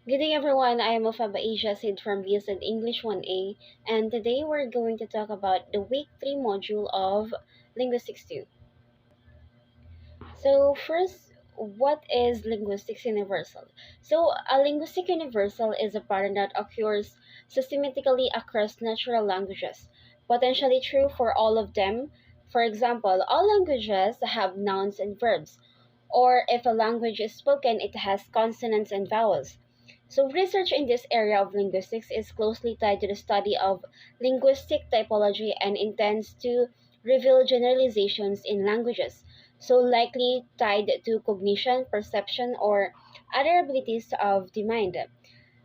Good day everyone, I am Alfaiva Jasid from Bsed English 1A, and today we're going to talk about the week 3 module of Linguistics 2. So first, what is linguistics universal? So a linguistic universal is a pattern that occurs systematically across natural languages, potentially true for all of them. For example, all languages have nouns and verbs, or if a language is spoken, it has consonants and vowels. So, research in this area of linguistics is closely tied to the study of linguistic typology and intends to reveal generalizations in languages, so likely tied to cognition, perception, or other abilities of the mind.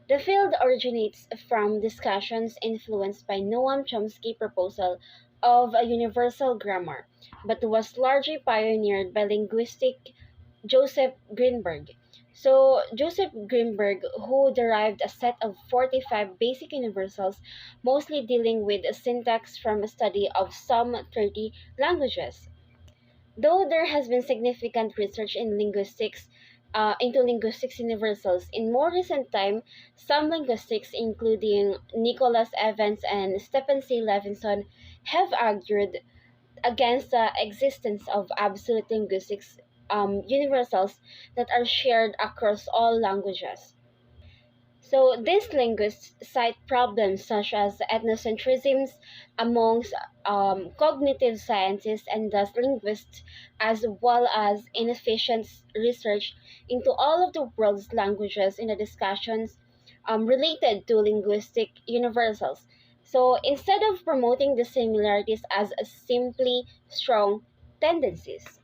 The field originates from discussions influenced by Noam Chomsky's proposal of a universal grammar, but was largely pioneered by linguistic Joseph Greenberg. So, Joseph Greenberg, who derived a set of 45 basic universals, mostly dealing with syntax from a study of some 30 languages. Though there has been significant research in linguistics into linguistics universals, in more recent time, some linguistics, including Nicholas Evans and Stephen C. Levinson, have argued against the existence of absolute linguistics universals that are shared across all languages. So these linguists cite problems such as ethnocentrisms amongst cognitive scientists and thus linguists, as well as inefficient research into all of the world's languages in the discussions related to linguistic universals. So instead of promoting the similarities as a simply strong tendencies.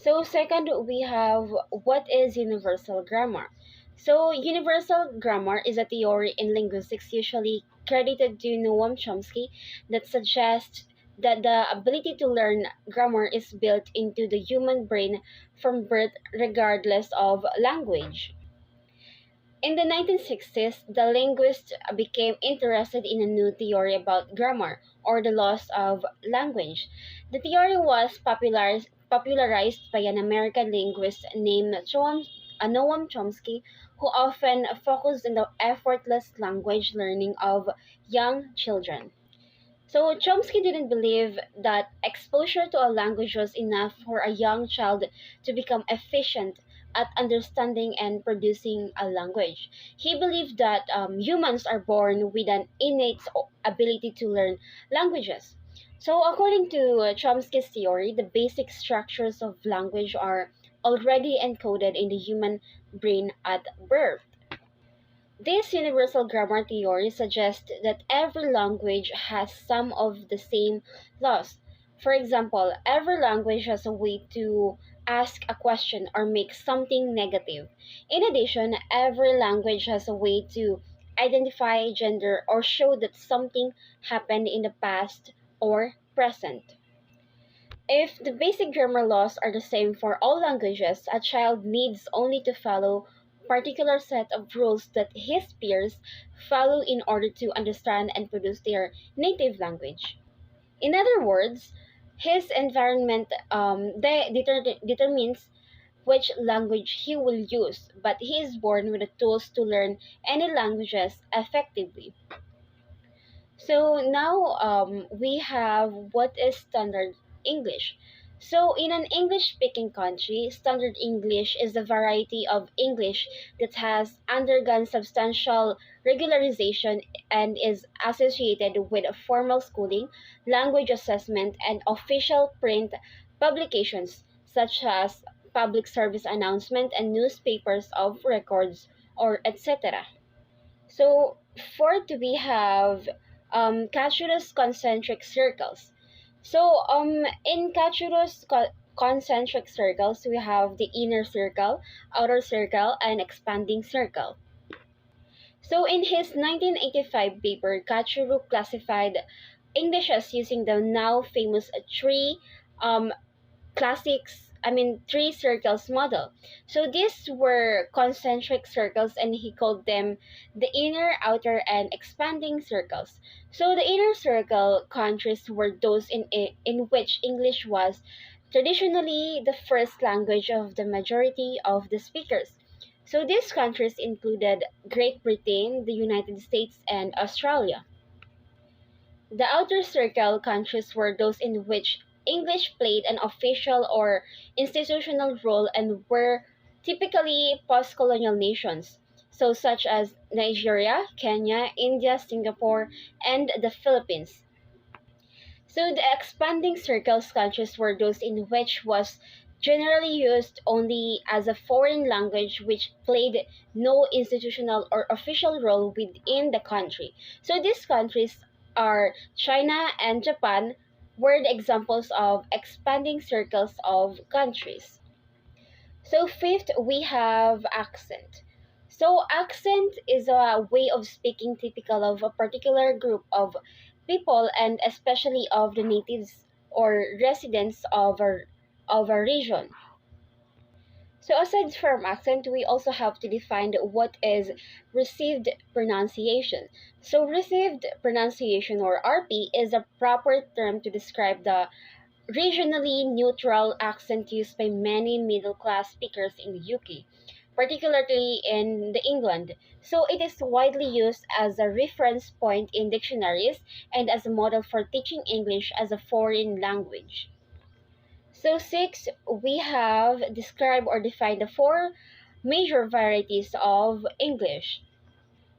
So second, we have what is universal grammar. So universal grammar is a theory in linguistics usually credited to Noam Chomsky that suggests that the ability to learn grammar is built into the human brain from birth regardless of language. In the 1960s, the linguists became interested in a new theory about grammar, or the laws of language. The theory was popularized by an American linguist named Noam Chomsky, who often focused on the effortless language learning of young children. So Chomsky didn't believe that exposure to a language was enough for a young child to become efficient at understanding and producing a language. He believed that humans are born with an innate ability to learn languages. So according to Chomsky's theory, the basic structures of language are already encoded in the human brain at birth. This universal grammar theory suggests that every language has some of the same laws. For example, every language has a way to ask a question or make something negative. In addition, every language has a way to identify gender or show that something happened in the past or present. If the basic grammar laws are the same for all languages, a child needs only to follow a particular set of rules that his peers follow in order to understand and produce their native language. In other words, his environment determines which language he will use, but he is born with the tools to learn any languages effectively. So now we have what is standard English. So in an English speaking country, standard English is a variety of English that has undergone substantial regularization and is associated with formal schooling, language assessment, and official print publications such as public service announcement and newspapers of records or etc. So fourth, we have Catullus concentric circles. So in Catullus concentric circles, we have the inner circle, outer circle, and expanding circle. So in his 1985 paper, Catullus classified English as using the now famous three um, three circles model. So these were concentric circles, and he called them the inner, outer, and expanding circles. So the inner circle countries were those in which English was traditionally the first language of the majority of the speakers. So these countries included Great Britain, the United States, and Australia. The outer circle countries were those in which English played an official or institutional role and were typically post-colonial nations, so such as Nigeria, Kenya, India, Singapore, and the Philippines. So the expanding circles countries were those in which was generally used only as a foreign language which played no institutional or official role within the country. So these countries are China and Japan were the examples of expanding circles of countries. So fifth, we have accent. So accent is a way of speaking typical of a particular group of people and especially of the natives or residents of a region. So aside from accent, we also have to define what is received pronunciation. So received pronunciation or RP is a proper term to describe the regionally neutral accent used by many middle class speakers in the UK, particularly in the England. So it is widely used as a reference point in dictionaries and as a model for teaching English as a foreign language. So six, we have described or defined the four major varieties of English.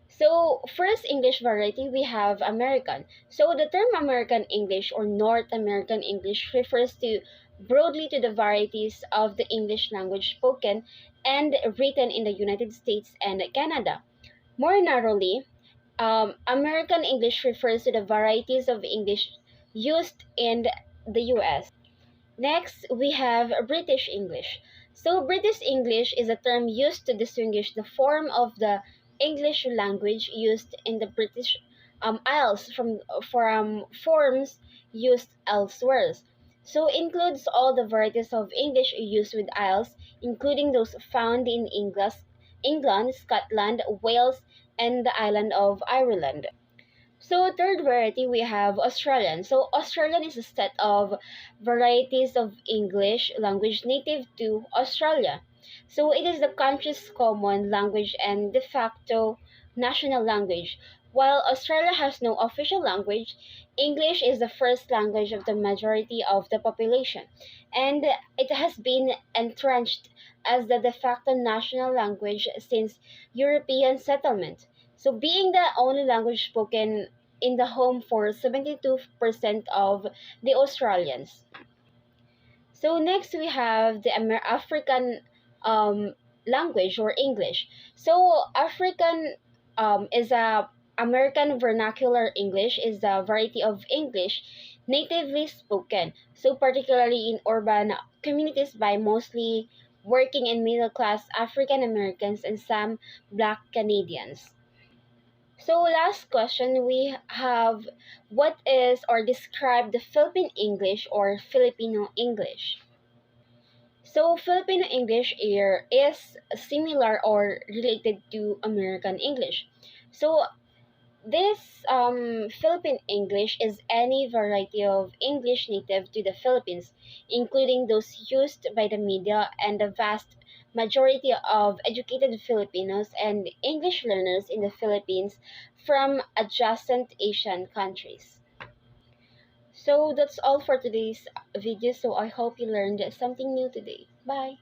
So, first English variety, we have American. So, the term American English or North American English refers to broadly to the varieties of the English language spoken and written in the United States and Canada. More narrowly, American English refers to the varieties of English used in the US. Next, we have British English. So, British English is a term used to distinguish the form of the English language used in the British Isles from forms used elsewhere. So, includes all the varieties of English used with Isles, including those found in England, Scotland, Wales, and the island of Ireland. So third variety we have Australian. So Australian is a set of varieties of English language native to Australia. So it is the country's common language and de facto national language. While Australia has no official language, English is the first language of the majority of the population, and it has been entrenched as the de facto national language since European settlement. So being the only language spoken in the home for 72% of the Australians. So next we have the African language or English. So African is a American vernacular English is a variety of English natively spoken. So particularly in urban communities by mostly working and middle class African Americans and some Black Canadians. So last question we have what is or describe the Philippine English or Filipino English. So Filipino English here is similar or related to American English. So this Philippine English is any variety of English native to the Philippines, including those used by the media and the vast majority of educated Filipinos and English learners in the Philippines from adjacent Asian countries. So that's all for today's video. So I hope you learned something new today. Bye.